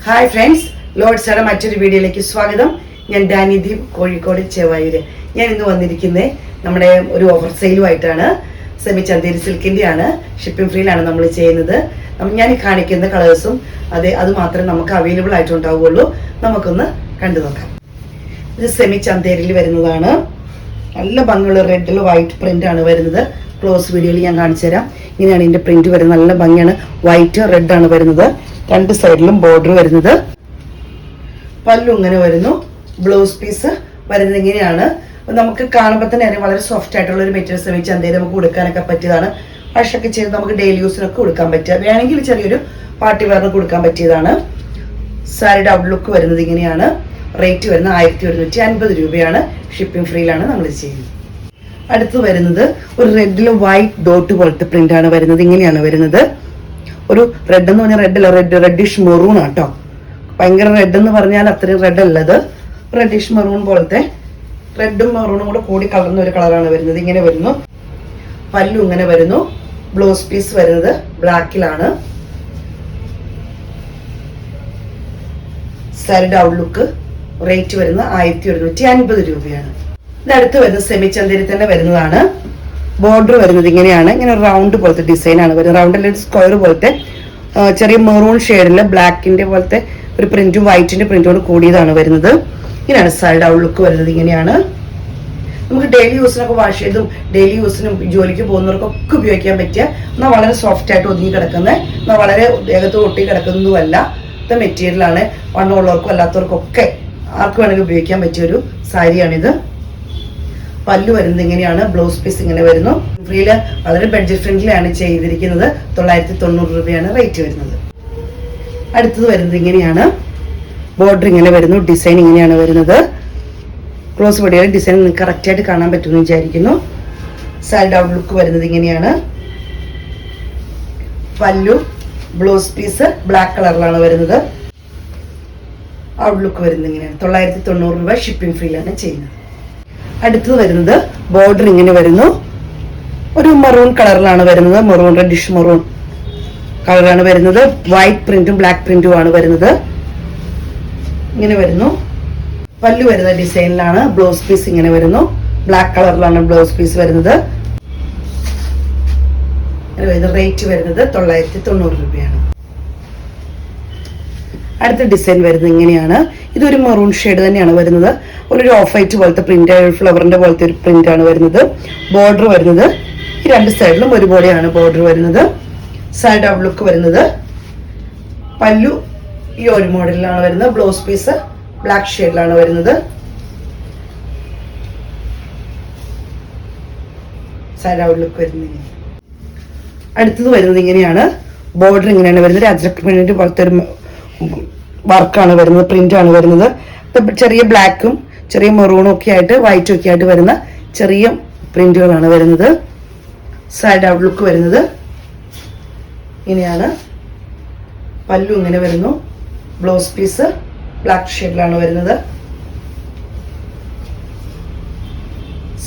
Hi friends, ലോഡ്സയുടെ മറ്റൊരു വീഡിയോയിലേക്ക് സ്വാഗതം. ഞാൻ ഡാനിദീപ്, കോഴിക്കോട് ചെവായൂര്. ഞാൻ ഇന്ന് വന്നിരിക്കുന്നത് നമ്മുടെ ഒരു ഓഫർ സെയിലുമായിട്ടാണ്. സെമി ചന്തേരി സിൽക്കിൻ്റെ ആണ്. ഷിപ്പിംഗ് ഫ്രീയിലാണ് നമ്മൾ ചെയ്യുന്നത്. ഞാൻ ഈ കാണിക്കുന്ന കളേഴ്സും അത് മാത്രമേ നമുക്ക് അവൈലബിൾ ആയിട്ടുണ്ടാവുകയുള്ളൂ. നമുക്കൊന്ന് കണ്ടു നോക്കാം. ഇത് സെമി ചന്തേരിയിൽ വരുന്നതാണ്. നല്ല ഭംഗിയുള്ള റെഡിൽ വൈറ്റ് പ്രിന്റ് ആണ് വരുന്നത്. ക്ലോസ് വീഡിയോയിൽ ഞാൻ കാണിച്ചു തരാം. ഇങ്ങനെയാണ് ഇതിന്റെ പ്രിന്റ് വരുന്നത്. നല്ല ഭംഗിയാണ്. വൈറ്റ് റെഡ് ആണ് വരുന്നത്. രണ്ട് സൈഡിലും ബോർഡർ വരുന്നത്. പല്ലു ഇങ്ങനെ വരുന്നു. ബ്ലൗസ് പീസ് വരുന്നത് ഇങ്ങനെയാണ്. നമുക്ക് കാണുമ്പോൾ തന്നെ അറിയാം, വളരെ സോഫ്റ്റ് ആയിട്ടുള്ള ഒരു മെറ്റീരിയൽ സെമി ചന്തയിൽ നമുക്ക് കൊടുക്കാനൊക്കെ പറ്റിയതാണ്. വാഷൊക്കെ ചെയ്ത് നമുക്ക് ഡെയിലി യൂസിനൊക്കെ കൊടുക്കാൻ പറ്റുക. വേണമെങ്കിൽ ചെറിയൊരു പാർട്ടി വെയറിന് കൊടുക്കാൻ പറ്റിയതാണ്. സാരിയുടെ ഔട്ട്ലുക്ക് വരുന്നത് ഇങ്ങനെയാണ്. റേറ്റ് വരുന്നത് 1150 രൂപയാണ്. ഷിപ്പിംഗ് ഫ്രീയിലാണ് നമ്മൾ ചെയ്യുന്നത്. അടുത്ത് വരുന്നത് ഒരു റെഡിൽ വൈറ്റ് ഡോട്ട് പോലത്തെ പ്രിന്റ് ആണ് വരുന്നത്. ഇങ്ങനെയാണ് വരുന്നത്. ഒരു റെഡ് എന്ന് പറഞ്ഞാൽ റെഡ് അല്ല, റെഡിഷ് മെറൂൺ ആട്ടോ. ഭയങ്കര റെഡ് എന്ന് പറഞ്ഞാൽ അത്രയും റെഡ് അല്ലത്. റെഡിഷ് മെറൂൺ പോലത്തെ, റെഡും മെറൂണും കൂടെ കൂടി കലർന്ന ഒരു കളറാണ് വരുന്നത്. ഇങ്ങനെ വരുന്നു. പല്ലു ഇങ്ങനെ വരുന്നു. ബ്ലൗസ് പീസ് വരുന്നത് ബ്ലാക്കിലാണ്. സാരിയുടെ ഔട്ട്ലുക്ക് റേറ്റ് വരുന്നത് 1150 രൂപയാണ്. ഇതടുത്ത് വരുന്നത് സെമി ചന്തേരി തന്നെ വരുന്നതാണ്. ബോർഡർ വരുന്നത് ഇങ്ങനെയാണ്. ഇങ്ങനെ റൗണ്ട് പോലത്തെ ഡിസൈൻ ആണ് വരുന്നത്. റൗണ്ട് അല്ലെങ്കിൽ സ്ക്വയർ പോലത്തെ ചെറിയ മെറൂൺ ഷെയ്ഡില് ബ്ലാക്കിന്റെ പോലത്തെ ഒരു പ്രിന്റും വൈറ്റിന്റെ പ്രിന്റോട് കൂടിയതാണ് വരുന്നത്. ഇങ്ങനെയാണ് സാരിയുടെ ഔട്ട്ലുക്ക് വരുന്നത്. ഇങ്ങനെയാണ്. നമുക്ക് ഡെയിലി യൂസിനൊക്കെ വാഷ് ചെയ്തും ഡെയിലി യൂസിനും ജോലിക്ക് പോകുന്നവർക്കൊക്കെ ഉപയോഗിക്കാൻ പറ്റിയ, എന്നാൽ വളരെ സോഫ്റ്റ് ആയിട്ട് ഒതുങ്ങി കിടക്കുന്ന, എന്നാൽ വളരെ ദേഹത്ത് ഒട്ടി കിടക്കുന്നതുമല്ല മെറ്റീരിയലാണ്. വണ്ണമുള്ളവർക്കും അല്ലാത്തവർക്കൊക്കെ ആർക്ക് വേണമെങ്കിൽ ഉപയോഗിക്കാൻ പറ്റിയൊരു സാരിയാണിത്. പല്ലു വരുന്നത് ഇങ്ങനെയാണ്. ബ്ലൗസ് പീസ് ഇങ്ങനെ വരുന്നു. ഫ്രീയില് വളരെ ബഡ്ജറ്റ് ഫ്രണ്ട്ലിയാണ് ചെയ്തിരിക്കുന്നത്. 990 രൂപയാണ് റേറ്റ് വരുന്നത്. അടുത്തത് വരുന്നത് ഇങ്ങനെയാണ്. ബോർഡർ ഇങ്ങനെ വരുന്നു. ഡിസൈൻ ഇങ്ങനെയാണ് വരുന്നത്. ക്ലോസ് വീഡിയോയിൽ ഡിസൈൻ നിങ്ങൾക്ക് കറക്റ്റ് ആയിട്ട് കാണാൻ പറ്റുമെന്ന് വിചാരിക്കുന്നു. സാരിയുടെ ഔട്ട്ലുക്ക് വരുന്നത് ഇങ്ങനെയാണ്. പല്ലു, ബ്ലൗസ് പീസ് ബ്ലാക്ക് കളറിലാണ് വരുന്നത്. ഔട്ട്ലുക്ക് വരുന്നത് ഇങ്ങനെയാണ്. 990 രൂപ ഷിപ്പിംഗ് ഫ്രീയിലാണ് ചെയ്യുന്നത്. അടുത്തത് വരുന്നത് ബോർഡർ ഇങ്ങനെ വരുന്നു. ഒരു മെറൂൺ കളറിലാണ് വരുന്നത്. മെറൂൺ, റെഡിഷ് മെറൂൺ കളറാണ് വരുന്നത്. വൈറ്റ് പ്രിന്റും ബ്ലാക്ക് പ്രിന്റും ആണ് വരുന്നത്. ഇങ്ങനെ വരുന്നു. പല്ലു വരുന്ന ഡിസൈനിലാണ്. ബ്ലൗസ് പീസ് ഇങ്ങനെ വരുന്നു. ബ്ലാക്ക് കളറിലാണ് ബ്ലൗസ് പീസ് വരുന്നത്. റേറ്റ് വരുന്നത് 990 രൂപയാണ്. അടുത്ത ഡിസൈൻ വരുന്നത് ഇങ്ങനെയാണ്. ഇതൊരു മെറൂൺ ഷെയ്ഡ് തന്നെയാണ് വരുന്നത്. ഒരു ഓഫ് വൈറ്റ് പോലത്തെ പ്രിന്റ്, ഫ്ലവറിന്റെ പോലത്തെ ഒരു പ്രിന്റ് ആണ് വരുന്നത്. ബോർഡർ വരുന്നത് ഈ രണ്ട് സൈഡിലും ഒരുപോലെയാണ് ബോർഡർ വരുന്നത്. സൈഡ് ഔട്ട്ലുക്ക് വരുന്നത്. പല്ലു ഈ ഒരു മോഡലിലാണ് വരുന്നത്. ബ്ലൗസ് പീസ് ബ്ലാക്ക് ഷെയ്ഡിലാണ് വരുന്നത്. സൈഡ് ഔട്ട്ലുക്ക് വരുന്നത്. അടുത്തത് വരുന്നത് ഇങ്ങനെയാണ്. ബോർഡർ ഇങ്ങനെയാണ് വരുന്നത്. അജ്രക് പ്രിന്റ് പോലത്തെ ഒരു വർക്കാണ് വരുന്നത്. പ്രിന്റ് ആണ് വരുന്നത്. ചെറിയ ബ്ലാക്കും ചെറിയ മെറൂണും ഒക്കെ ആയിട്ട് വൈറ്റും ഒക്കെ ആയിട്ട് വരുന്ന ചെറിയ പ്രിന്റുകളാണ് വരുന്നത്. സൈഡ് ഔട്ട്ലുക്ക് വരുന്നത് ഇങ്ങനെയാണ്. പല്ലു ഇങ്ങനെ വരുന്നു. ബ്ലൗസ് പീസ് ബ്ലാക്ക് ഷെയ്ഡിലാണ് വരുന്നത്.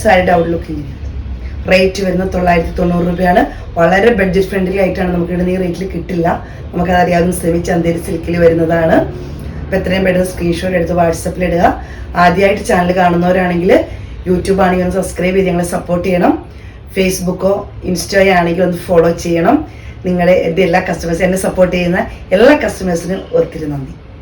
സൈഡ് ഔട്ട്ലുക്ക് ഇങ്ങനെയാണ്. റേറ്റ് വരുന്നത് 990 രൂപയാണ്. വളരെ ബഡ്ജറ്റ് ഫ്രണ്ട്ലി ആയിട്ടാണ് നമുക്ക് ഇടുന്ന. ഈ റേറ്റിൽ കിട്ടില്ല. നമുക്കത് അറിയാവുന്ന സെമി ചന്തേരി സിൽക്കിൽ വരുന്നതാണ്. അപ്പം എത്രയും പെട്ടെന്ന് സ്ക്രീൻഷോട്ട് എടുത്ത് വാട്സപ്പിൽ ഇടുക. ആദ്യമായിട്ട് ചാനൽ കാണുന്നവരാണെങ്കിൽ യൂട്യൂബ് ആണെങ്കിൽ ഒന്ന് സബ്സ്ക്രൈബ് ചെയ്ത് ഞങ്ങളെ സപ്പോർട്ട് ചെയ്യണം. ഫേസ്ബുക്കോ ഇൻസ്റ്റയോ ആണെങ്കിൽ ഒന്ന് ഫോളോ ചെയ്യണം. നിങ്ങളുടെ എല്ലാ കസ്റ്റമേഴ്സും, എന്നെ സപ്പോർട്ട് ചെയ്യുന്ന എല്ലാ കസ്റ്റമേഴ്സിനും ഒത്തിരി നന്ദി.